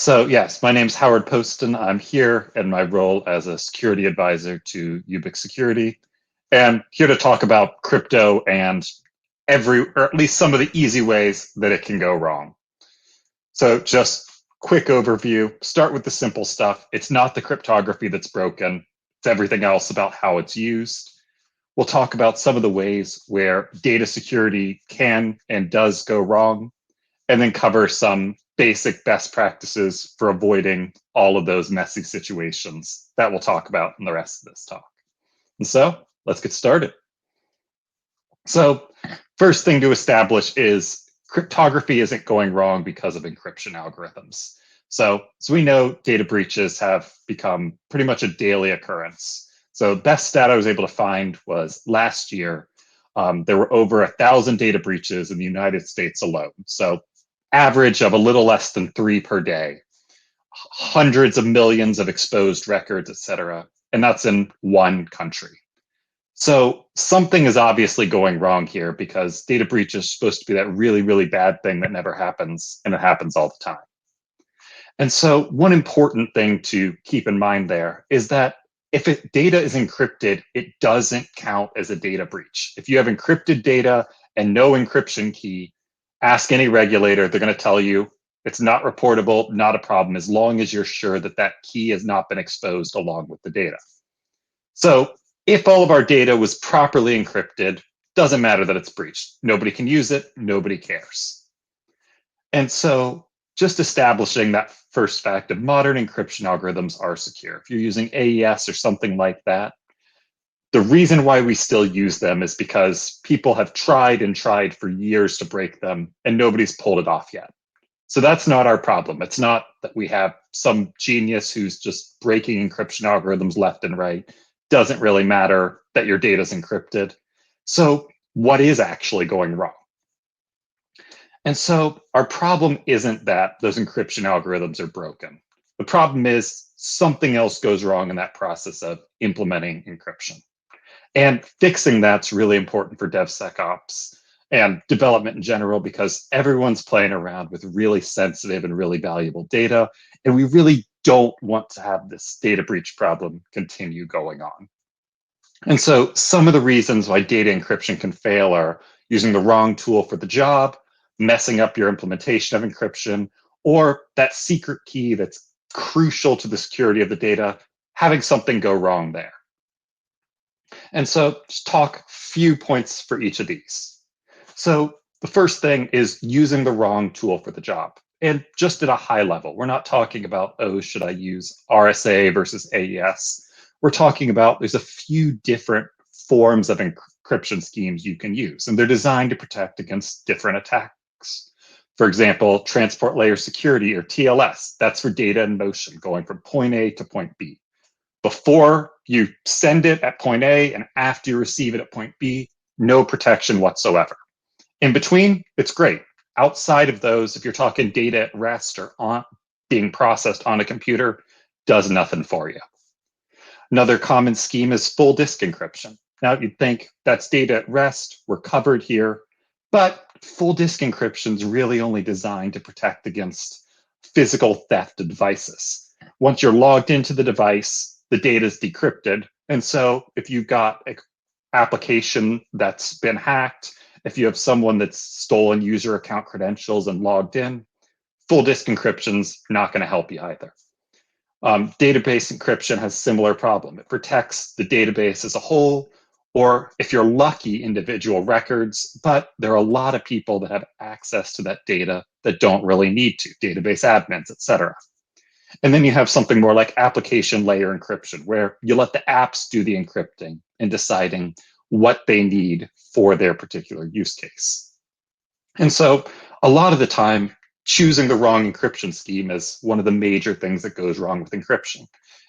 So yes, my name's Howard Poston. I'm here in my role as a security advisor to Ubiq Security, and here to talk about crypto and or at least some of the easy ways that it can go wrong. So just quick overview, start with the simple stuff. It's not the cryptography that's broken. It's everything else about how it's used. We'll talk about some of the ways where data security can and does go wrong, and then cover some basic best practices for avoiding all of those messy situations that we'll talk about in the rest of this talk. And so let's get started. So first thing to establish is cryptography isn't going wrong because of encryption algorithms. So as we know, data breaches have become pretty much a daily occurrence. So the best stat I was able to find was last year, there were over 1,000 data breaches in the United States alone. So average of a little less than 3 per day, hundreds of millions of exposed records, et cetera. And that's in one country. So something is obviously going wrong here because data breach is supposed to be that really, really bad thing that never happens, and it happens all the time. And so one important thing to keep in mind there is that if data is encrypted, it doesn't count as a data breach. If you have encrypted data and no encryption key, ask any regulator, they're going to tell you it's not reportable, not a problem, as long as you're sure that that key has not been exposed along with the data. So if all of our data was properly encrypted, doesn't matter that it's breached. Nobody can use it, nobody cares. And so just establishing that first fact of modern encryption algorithms are secure. If you're using AES or something like that, the reason why we still use them is because people have tried and tried for years to break them and nobody's pulled it off yet. So that's not our problem. It's not that we have some genius who's just breaking encryption algorithms left and right. Doesn't really matter that your data is encrypted. So what is actually going wrong? And so our problem isn't that those encryption algorithms are broken. The problem is something else goes wrong in that process of implementing encryption. And fixing that's really important for DevSecOps and development in general, because everyone's playing around with really sensitive and really valuable data. And we really don't want to have this data breach problem continue going on. And so some of the reasons why data encryption can fail are using the wrong tool for the job, messing up your implementation of encryption, or that secret key that's crucial to the security of the data, having something go wrong there. And so just talk a few points for each of these. So the first thing is using the wrong tool for the job. And just at a high level, we're not talking about, oh, should I use RSA versus AES? We're talking about there's a few different forms of encryption schemes you can use, and they're designed to protect against different attacks. For example, transport layer security, or TLS, that's for data in motion going from point A to point B. Before you send it at point A and after you receive it at point B, no protection whatsoever. In between, it's great. Outside of those, if you're talking data at rest or on being processed on a computer, does nothing for you. Another common scheme is full disk encryption. Now you'd think that's data at rest, we're covered here, but full disk encryption is really only designed to protect against physical theft of devices. Once you're logged into the device, the data is decrypted. And so if you've got an application that's been hacked, if you have someone that's stolen user account credentials and logged in, full disk encryption's not going to help you either. Database encryption has a similar problem. It protects the database as a whole, or if you're lucky, individual records, but there are a lot of people that have access to that data that don't really need to, database admins, et cetera. And then you have something more like application layer encryption, where you let the apps do the encrypting and deciding what they need for their particular use case. And so a lot of the time, choosing the wrong encryption scheme is one of the major things that goes wrong with encryption.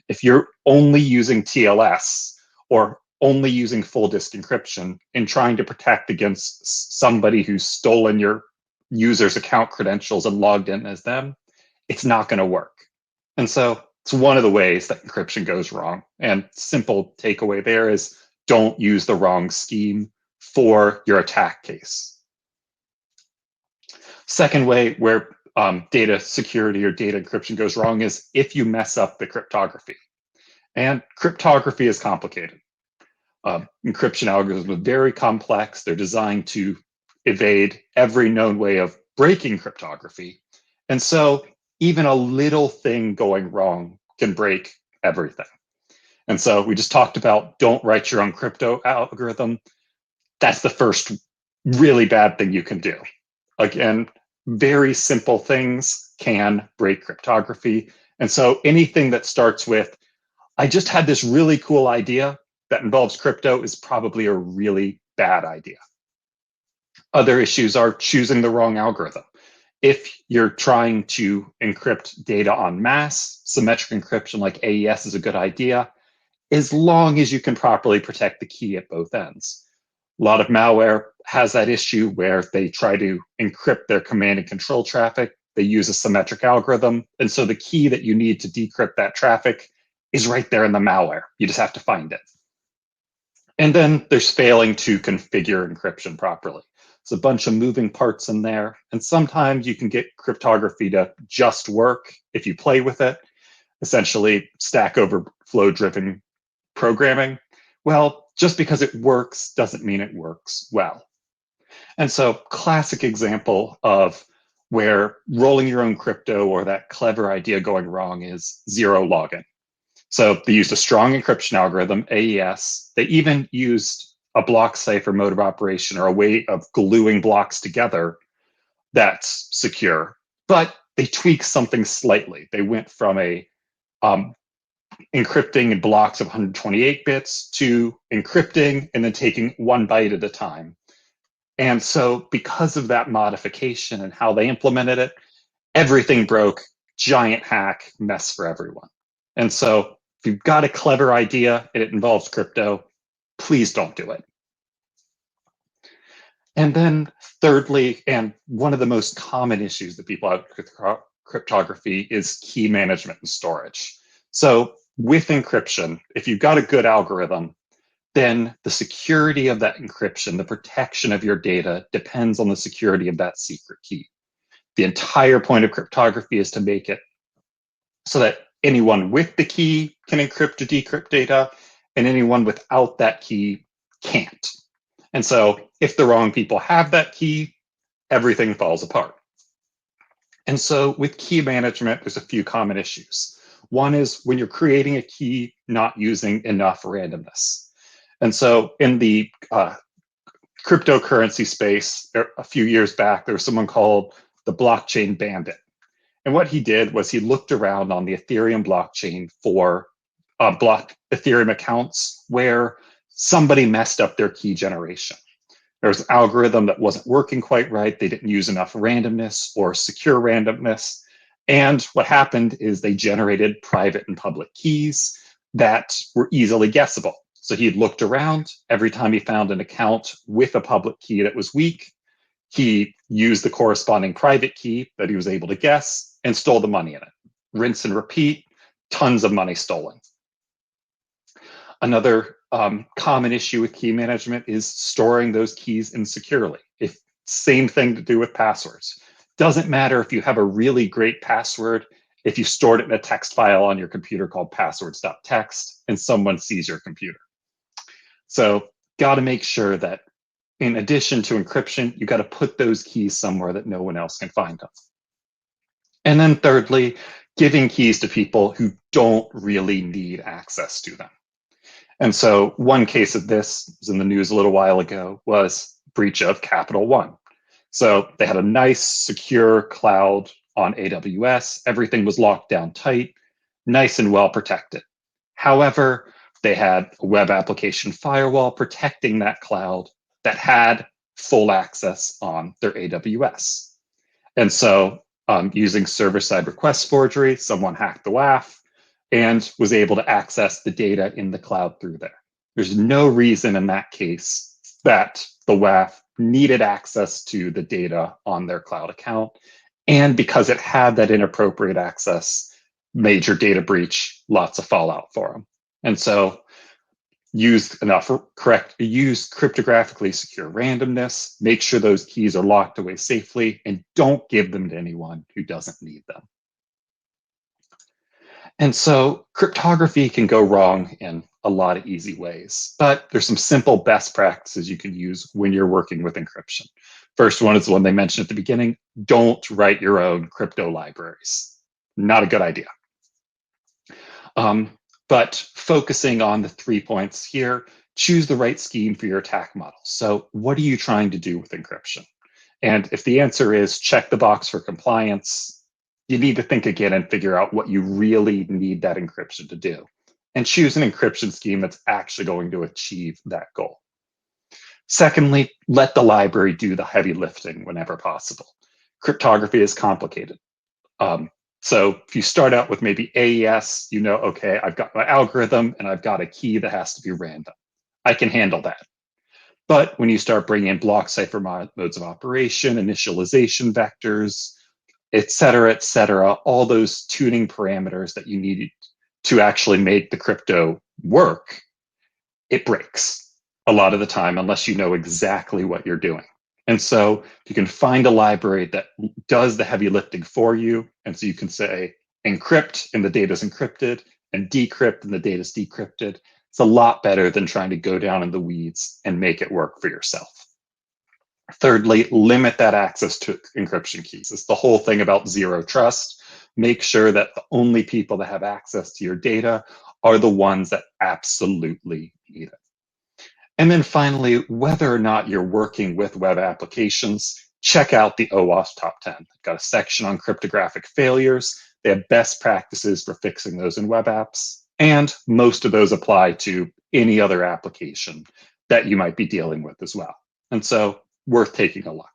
If you're only using TLS or only using full disk encryption and trying to protect against somebody who's stolen your user's account credentials and logged in as them, it's not going to work. And so it's one of the ways that encryption goes wrong. And simple takeaway there is don't use the wrong scheme for your attack case. Second way where data security or data encryption goes wrong is if you mess up the cryptography. And cryptography is complicated. Encryption algorithms are very complex. They're designed to evade every known way of breaking cryptography. And so even a little thing going wrong can break everything. And so we just talked about don't write your own crypto algorithm. That's the first really bad thing you can do. Again, very simple things can break cryptography. And so anything that starts with, I just had this really cool idea that involves crypto is probably a really bad idea. Other issues are choosing the wrong algorithm. If you're trying to encrypt data en masse, symmetric encryption like AES is a good idea, as long as you can properly protect the key at both ends. A lot of malware has that issue where they try to encrypt their command and control traffic. They use a symmetric algorithm. And so the key that you need to decrypt that traffic is right there in the malware. You just have to find it. And then there's failing to configure encryption properly. There's a bunch of moving parts in there. And sometimes you can get cryptography to just work if you play with it, essentially Stack Overflow driven programming. Well, just because it works doesn't mean it works well. And so classic example of where rolling your own crypto or that clever idea going wrong is zero login. So they used a strong encryption algorithm, AES. They even used a block cipher mode of operation or a way of gluing blocks together that's secure. But they tweaked something slightly. They went from a encrypting in blocks of 128 bits to encrypting and then taking 1 byte at a time. And so because of that modification and how they implemented it, everything broke, giant hack, mess for everyone. And so if you've got a clever idea and it involves crypto, please don't do it. And then thirdly, and one of the most common issues that people have with cryptography is key management and storage. So with encryption, if you've got a good algorithm, then the security of that encryption, the protection of your data depends on the security of that secret key. The entire point of cryptography is to make it so that anyone with the key can encrypt or decrypt data, and anyone without that key can't. And so if the wrong people have that key, everything falls apart. And so with key management, there's a few common issues. One is when you're creating a key, not using enough randomness. And so in the cryptocurrency space, a few years back, there was someone called the blockchain bandit. And what he did was he looked around on the Ethereum blockchain for Ethereum accounts where somebody messed up their key generation. There was an algorithm that wasn't working quite right. They didn't use enough randomness or secure randomness. And what happened is they generated private and public keys that were easily guessable. So he had looked around. Every time he found an account with a public key that was weak, he used the corresponding private key that he was able to guess and stole the money in it. Rinse and repeat, tons of money stolen. Another common issue with key management is storing those keys insecurely. Same thing to do with passwords. Doesn't matter if you have a really great password, if you stored it in a text file on your computer called passwords.txt and someone sees your computer. So got to make sure that in addition to encryption, you got to put those keys somewhere that no one else can find them. And then thirdly, giving keys to people who don't really need access to them. And so one case of this was in the news a little while ago was breach of Capital One. So they had a nice secure cloud on AWS. Everything was locked down tight, nice and well protected. However, they had a web application firewall protecting that cloud that had full access on their AWS. And so using server-side request forgery, someone hacked the WAF and was able to access the data in the cloud through there. There's no reason in that case that the WAF needed access to the data on their cloud account. And because it had that inappropriate access, major data breach, lots of fallout for them. And so use cryptographically secure randomness, make sure those keys are locked away safely, and don't give them to anyone who doesn't need them. And so cryptography can go wrong in a lot of easy ways, but there's some simple best practices you can use when you're working with encryption. First one is the one they mentioned at the beginning. Don't write your own crypto libraries. Not a good idea. But focusing on the 3 points here, choose the right scheme for your attack model. So what are you trying to do with encryption? And if the answer is check the box for compliance, you need to think again and figure out what you really need that encryption to do. And choose an encryption scheme that's actually going to achieve that goal. Secondly, let the library do the heavy lifting whenever possible. Cryptography is complicated. So if you start out with maybe AES, you know, okay, I've got my algorithm and I've got a key that has to be random. I can handle that. But when you start bringing in block cipher modes of operation, initialization vectors, et cetera, all those tuning parameters that you need to actually make the crypto work, it breaks a lot of the time unless you know exactly what you're doing. And so you can find a library that does the heavy lifting for you. And so you can say encrypt and the data is encrypted, and decrypt and the data is decrypted. It's a lot better than trying to go down in the weeds and make it work for yourself. Thirdly, limit that access to encryption keys. It's the whole thing about zero trust. Make sure that the only people that have access to your data are the ones that absolutely need it. And then finally, whether or not you're working with web applications, check out the OWASP Top 10. They've got a section on cryptographic failures. They have best practices for fixing those in web apps. And most of those apply to any other application that you might be dealing with as well. And so worth taking a look.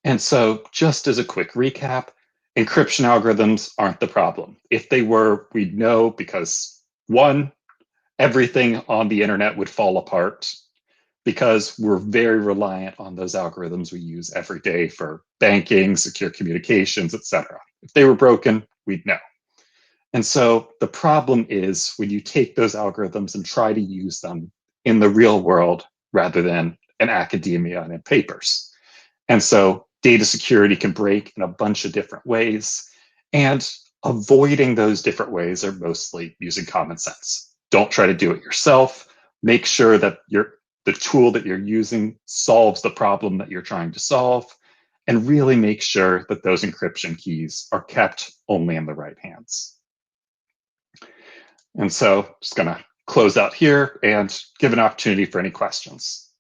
And so just as a quick recap, encryption algorithms aren't the problem. If they were, we'd know, because one, everything on the internet would fall apart because we're very reliant on those algorithms we use every day for banking, secure communications, et cetera. If they were broken, we'd know. And so the problem is when you take those algorithms and try to use them in the real world rather than in academia and in papers. And so data security can break in a bunch of different ways, and avoiding those different ways are mostly using common sense. Don't try to do it yourself. Make sure that the tool that you're using solves the problem that you're trying to solve, and really make sure that those encryption keys are kept only in the right hands. And so just going to close out here and give an opportunity for any questions.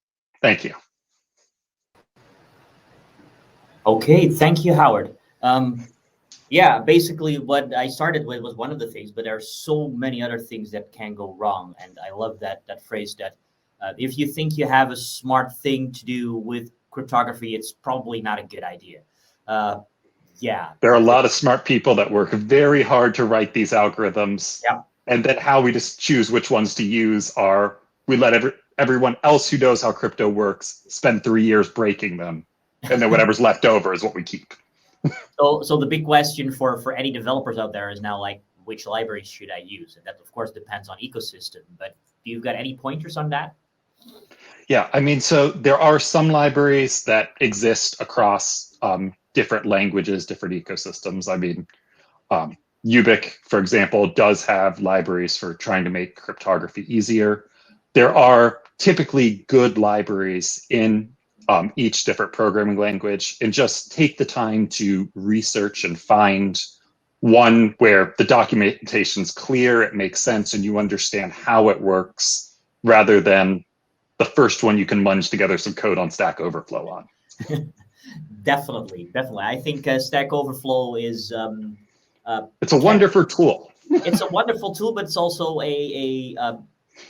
Thank you. Okay, thank you, Howard. Yeah, basically what I started with was one of the things, but there are so many other things that can go wrong. And I love that phrase that if you think you have a smart thing to do with cryptography, it's probably not a good idea. Yeah. There are a lot of smart people that work very hard to write these algorithms. Yeah. And that how we just choose which ones to use are, we let everyone else who knows how crypto works spend 3 years breaking them. And then whatever's left over is what we keep. So the big question for any developers out there is now, like, which libraries should I use? And that, of course, depends on ecosystem. But do you got any pointers on that? Yeah, I mean, so there are some libraries that exist across different languages, different ecosystems. I mean, Ubiq, for example, does have libraries for trying to make cryptography easier. There are typically good libraries in each different programming language, and just take the time to research and find one where the documentation's clear, it makes sense, and you understand how it works, rather than the first one you can munge together some code on Stack Overflow on. Definitely. I think Stack Overflow is it's a wonderful tool. It's a wonderful tool, but it's also a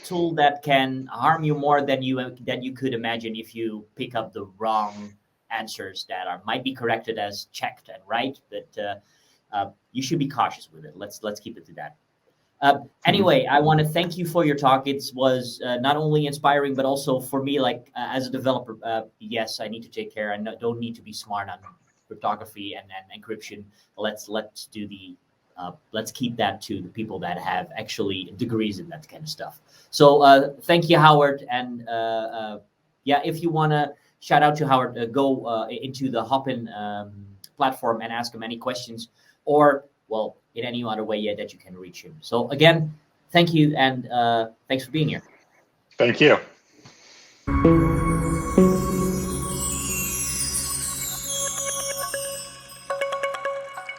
tool that can harm you more than you could imagine if you pick up the wrong answers that might be corrected as checked and right. But you should be cautious with it. Let's keep it to that. Anyway, I want to thank you for your talk. It was not only inspiring, but also for me, like as a developer, yes, I need to take care. I don't need to be smart on cryptography and encryption. Let's do the let's keep that to the people that have actually degrees in that kind of stuff. So thank you, Howard. And yeah, if you want to shout out to Howard, go into the Hopin platform and ask him any questions, or, well, in any other way that you can reach him. So again, thank you, and thanks for being here. Thank you.